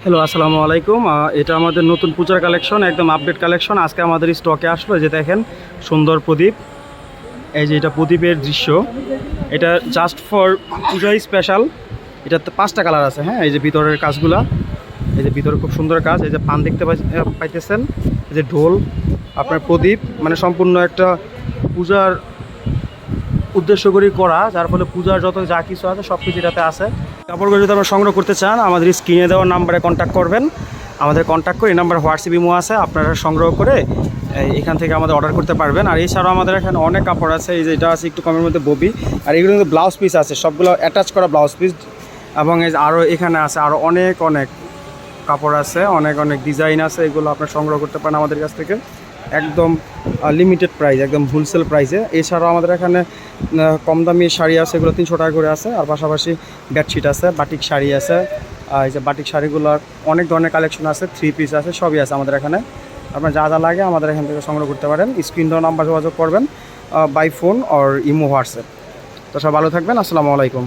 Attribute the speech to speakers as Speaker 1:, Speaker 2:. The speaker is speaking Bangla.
Speaker 1: হ্যালো, আসসালামু আলাইকুম। এটা আমাদের নতুন পূজার কালেকশন, একদম আপডেট কালেকশন। আজকে আমাদের স্টকে আসলো, যে দেখেন সুন্দর প্রদীপ। এই যে এটা প্রদীপের দৃশ্য, এটা জাস্ট ফর পূজাই স্পেশাল। এটাতে 5টা কালার আছে। হ্যাঁ, এই যে ভিতরের কাজগুলা, এই যে ভিতরে খুব সুন্দর কাজ। এই যে পান দেখতে পাইতেছেন, এই যে ঢোল, আপনার প্রদীপ, মানে সম্পূর্ণ একটা পূজার উদ্দেশ্য করে করা, যার ফলে পূজার যত যা কিছু আছে সব কিছু এটাতে আছে। কাপড়গুলো যদি আপনারা সংগ্রহ করতে চান, আমাদের স্ক্রিনে দেওয়ার নাম্বারে কন্ট্যাক্ট করবেন। আমাদের কন্ট্যাক্ট করে এই নাম্বার হোয়াটসঅ্যাপ ইমো আছে, আপনারা সংগ্রহ করে এখান থেকে আমাদের অর্ডার করতে পারবেন। আর এছাড়াও আমাদের এখানে অনেক কাপড় আছে। এই যে এটা আছে একটু কমের মধ্যে ববি, আর এগুলো কিন্তু ব্লাউজ পিস আছে, সবগুলো অ্যাটাচ করা ব্লাউজ পিস। এবং এই আরও এখানে আছে আরও অনেক অনেক কাপড় আছে, অনেক অনেক ডিজাইন আছে। এগুলো আপনার সংগ্রহ করতে পারেন আমাদের কাছ থেকে একদম লিমিটেড প্রাইস, একদম হোলসেল প্রাইসে। এছাড়াও আমাদের এখানে কম দামি শাড়ি আছে, এগুলো 300 টাকা করে আছে। আর পাশাপাশি বেডশিট আছে, বাটিক শাড়ি আছে। এই যে বাটিক শাড়িগুলোর অনেক ধরনের কালেকশন আছে, 3 পিস আছে, সবই আছে আমাদের এখানে। আপনার যা যা লাগে আমাদের এখান থেকে সংগ্রহ করতে পারেন। স্ক্রিন দেওয়া নাম্বার যোগাযোগ করবেন by phone or imo WhatsApp. তো সব ভালো থাকবেন, আসসালামু আলাইকুম।